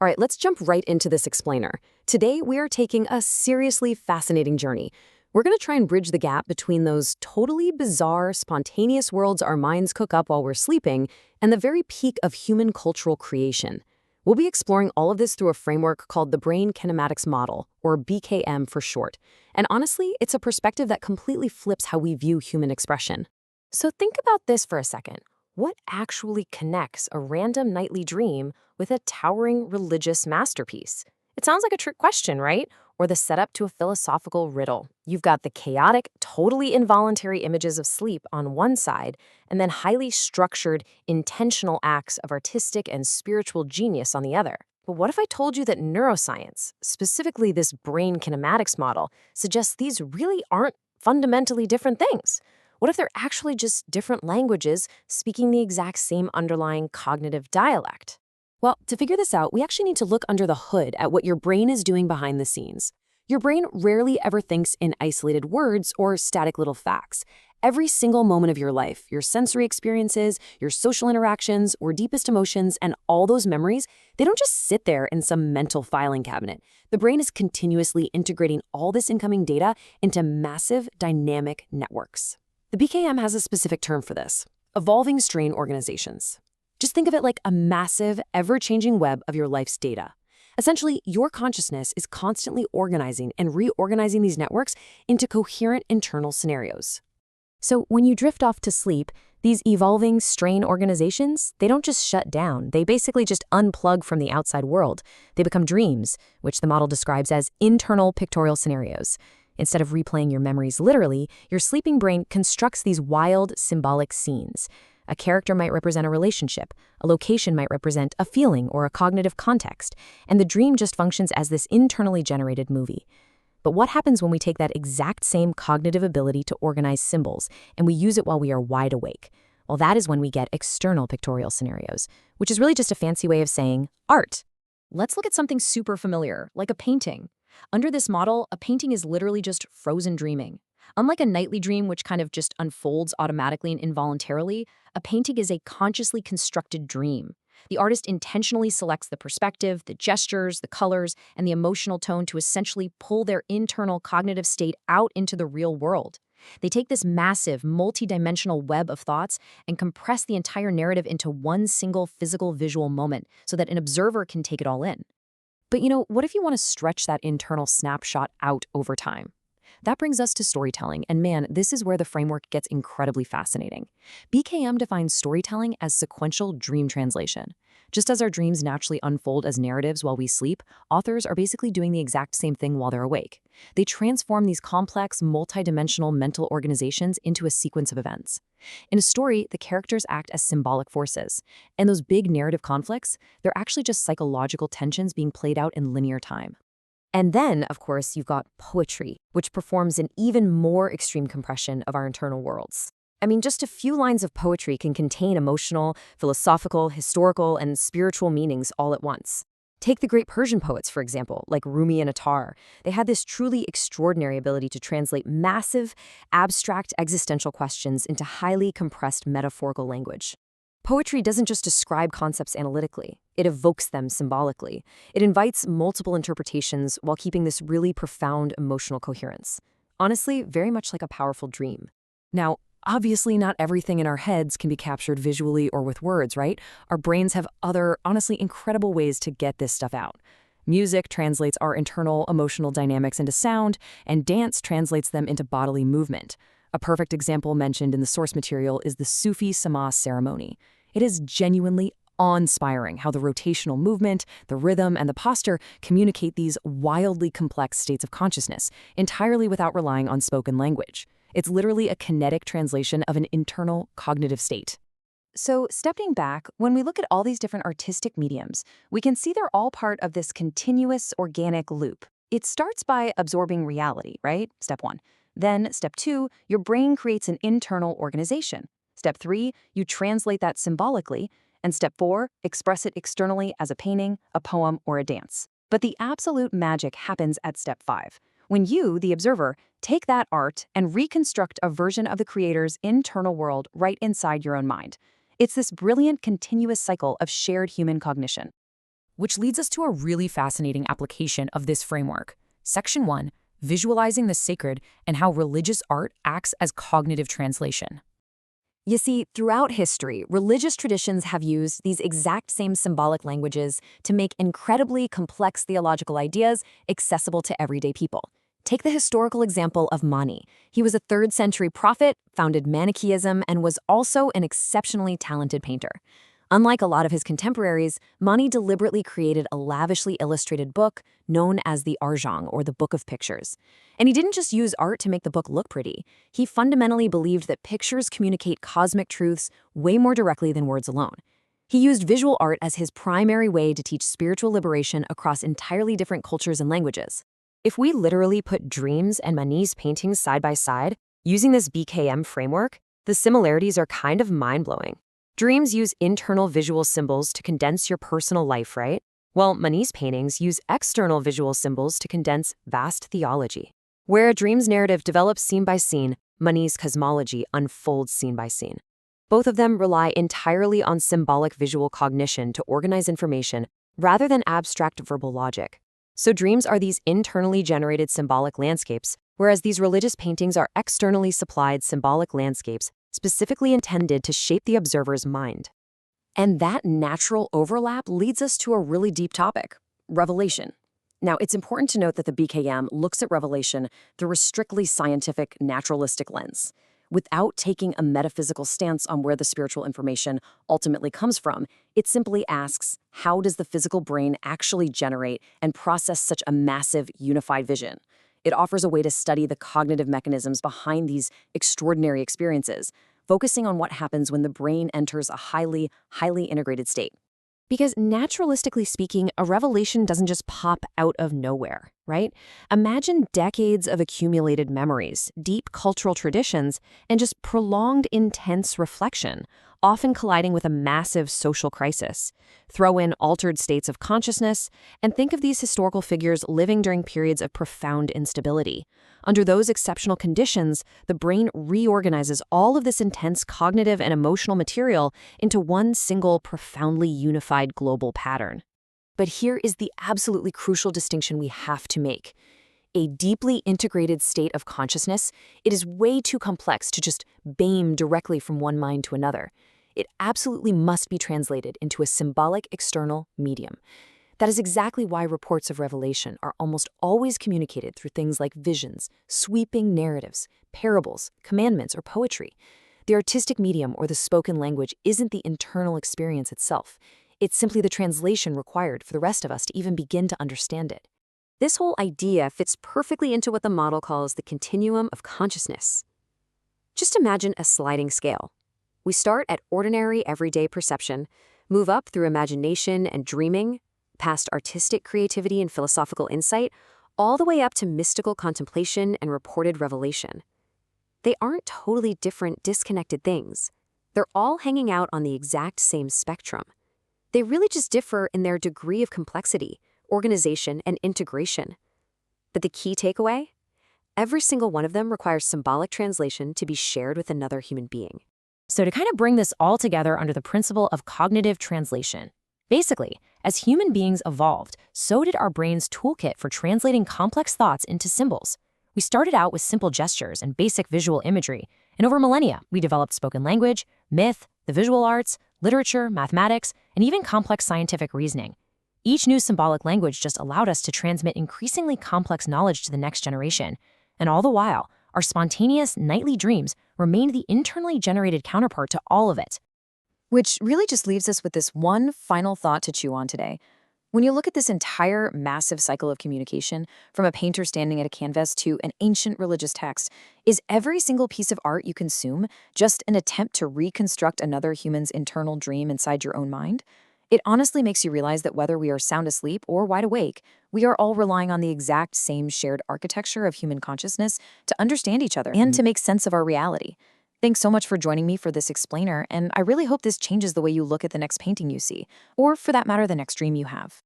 All right, let's jump right into this explainer. Today, we are taking a seriously fascinating journey. We're going to try and bridge the gap between those totally bizarre, spontaneous worlds our minds cook up while we're sleeping and the very peak of human cultural creation. We'll be exploring all of this through a framework called the Brain Kinematics Model, or BKM for short. And honestly, it's a perspective that completely flips how we view human expression. So think about this for a second. What actually connects a random nightly dream with a towering religious masterpiece? It sounds like a trick question, right? Or the setup to a philosophical riddle. You've got the chaotic, totally involuntary images of sleep on one side, and then highly structured, intentional acts of artistic and spiritual genius on the other. But what if I told you that neuroscience, specifically this brain kinematics model, suggests these really aren't fundamentally different things? What if they're actually just different languages speaking the exact same underlying cognitive dialect? Well, to figure this out, we actually need to look under the hood at what your brain is doing behind the scenes. Your brain rarely ever thinks in isolated words or static little facts. Every single moment of your life, your sensory experiences, your social interactions, or deepest emotions, and all those memories, they don't just sit there in some mental filing cabinet. The brain is continuously integrating all this incoming data into massive dynamic networks. The BKM has a specific term for this: evolving strain organizations. Just think of it like a massive, ever-changing web of your life's data. Essentially, your consciousness is constantly organizing and reorganizing these networks into coherent internal scenarios. So when you drift off to sleep, these evolving strain organizations, they don't just shut down. They basically just unplug from the outside world. They become dreams, which the model describes as internal pictorial scenarios. Instead of replaying your memories literally, your sleeping brain constructs these wild, symbolic scenes. A character might represent a relationship, a location might represent a feeling or a cognitive context, and the dream just functions as this internally generated movie. But what happens when we take that exact same cognitive ability to organize symbols and we use it while we are wide awake? Well, that is when we get external pictorial scenarios, which is really just a fancy way of saying art. Let's look at something super familiar, like a painting. Under this model, a painting is literally just frozen dreaming. Unlike a nightly dream, which kind of just unfolds automatically and involuntarily, a painting is a consciously constructed dream. The artist intentionally selects the perspective, the gestures, the colors, and the emotional tone to essentially pull their internal cognitive state out into the real world. They take this massive, multi-dimensional web of thoughts and compress the entire narrative into one single physical visual moment so that an observer can take it all in. But what if you want to stretch that internal snapshot out over time? That brings us to storytelling, and man, this is where the framework gets incredibly fascinating. BKM defines storytelling as sequential dream translation. Just as our dreams naturally unfold as narratives while we sleep, authors are basically doing the exact same thing while they're awake. They transform these complex, multidimensional mental organizations into a sequence of events. In a story, the characters act as symbolic forces, and those big narrative conflicts, they're actually just psychological tensions being played out in linear time. And then, of course, you've got poetry, which performs an even more extreme compression of our internal worlds. I mean, just a few lines of poetry can contain emotional, philosophical, historical, and spiritual meanings all at once. Take the great Persian poets, for example, like Rumi and Attar. They had this truly extraordinary ability to translate massive, abstract existential questions into highly compressed metaphorical language. Poetry doesn't just describe concepts analytically, it evokes them symbolically. It invites multiple interpretations while keeping this really profound emotional coherence. Honestly, very much like a powerful dream. Now, obviously not everything in our heads can be captured visually or with words, right? Our brains have other, honestly incredible ways to get this stuff out. Music translates our internal emotional dynamics into sound, and dance translates them into bodily movement. A perfect example mentioned in the source material is the Sufi Sama ceremony. It is genuinely awe-inspiring how the rotational movement, the rhythm, and the posture communicate these wildly complex states of consciousness, entirely without relying on spoken language. It's literally a kinetic translation of an internal cognitive state. So, stepping back, when we look at all these different artistic mediums, we can see they're all part of this continuous organic loop. It starts by absorbing reality, right? Step 1. Then, step 2, your brain creates an internal organization. Step 3, you translate that symbolically. And step 4, express it externally as a painting, a poem, or a dance. But the absolute magic happens at step 5, when you, the observer, take that art and reconstruct a version of the creator's internal world right inside your own mind. It's this brilliant, continuous cycle of shared human cognition. which leads us to a really fascinating application of this framework. Section 1, visualizing the sacred and how religious art acts as cognitive translation. You see, throughout history, religious traditions have used these exact same symbolic languages to make incredibly complex theological ideas accessible to everyday people. Take the historical example of Mani. He was a 3rd century prophet, founded Manichaeism, and was also an exceptionally talented painter. Unlike a lot of his contemporaries, Mani deliberately created a lavishly illustrated book known as the Arjang, or the Book of Pictures. And he didn't just use art to make the book look pretty. He fundamentally believed that pictures communicate cosmic truths way more directly than words alone. He used visual art as his primary way to teach spiritual liberation across entirely different cultures and languages. If we literally put Dreams and Mani's paintings side by side, using this BKM framework, the similarities are kind of mind-blowing. Dreams use internal visual symbols to condense your personal life, right? Well, Mani's paintings use external visual symbols to condense vast theology. Where a dream's narrative develops scene by scene, Mani's cosmology unfolds scene by scene. Both of them rely entirely on symbolic visual cognition to organize information rather than abstract verbal logic. So dreams are these internally generated symbolic landscapes, whereas these religious paintings are externally supplied symbolic landscapes specifically intended to shape the observer's mind. And that natural overlap leads us to a really deep topic, revelation. Now, it's important to note that the BKM looks at revelation through a strictly scientific, naturalistic lens. Without taking a metaphysical stance on where the spiritual information ultimately comes from, it simply asks, how does the physical brain actually generate and process such a massive, unified vision? It offers a way to study the cognitive mechanisms behind these extraordinary experiences, focusing on what happens when the brain enters a highly integrated state. Because naturalistically speaking, a revelation doesn't just pop out of nowhere, right? Imagine decades of accumulated memories, deep cultural traditions, and just prolonged intense reflection, often colliding with a massive social crisis. Throw in altered states of consciousness, and think of these historical figures living during periods of profound instability. Under those exceptional conditions, the brain reorganizes all of this intense cognitive and emotional material into one single, profoundly unified global pattern. But here is the absolutely crucial distinction we have to make. A deeply integrated state of consciousness, it is way too complex to just beam directly from one mind to another. It absolutely must be translated into a symbolic external medium. That is exactly why reports of revelation are almost always communicated through things like visions, sweeping narratives, parables, commandments, or poetry. The artistic medium or the spoken language isn't the internal experience itself. It's simply the translation required for the rest of us to even begin to understand it. This whole idea fits perfectly into what the model calls the continuum of consciousness. Just imagine a sliding scale. We start at ordinary, everyday perception, move up through imagination and dreaming, past artistic creativity and philosophical insight, all the way up to mystical contemplation and reported revelation. They aren't totally different, disconnected things. They're all hanging out on the exact same spectrum. They really just differ in their degree of complexity, organization, and integration. But the key takeaway? Every single one of them requires symbolic translation to be shared with another human being. So to kind of bring this all together under the principle of cognitive translation, basically, as human beings evolved, so did our brain's toolkit for translating complex thoughts into symbols. We started out with simple gestures and basic visual imagery, and over millennia, we developed spoken language, myth, the visual arts, literature, mathematics, and even complex scientific reasoning. Each new symbolic language just allowed us to transmit increasingly complex knowledge to the next generation, and all the while, our spontaneous nightly dreams remained the internally generated counterpart to all of it. Which really just leaves us with this one final thought to chew on today. When you look at this entire massive cycle of communication, from a painter standing at a canvas to an ancient religious text, is every single piece of art you consume just an attempt to reconstruct another human's internal dream inside your own mind? It honestly makes you realize that whether we are sound asleep or wide awake, we are all relying on the exact same shared architecture of human consciousness to understand each other and to make sense of our reality. Thanks so much for joining me for this explainer, and I really hope this changes the way you look at the next painting you see, or for that matter, the next dream you have.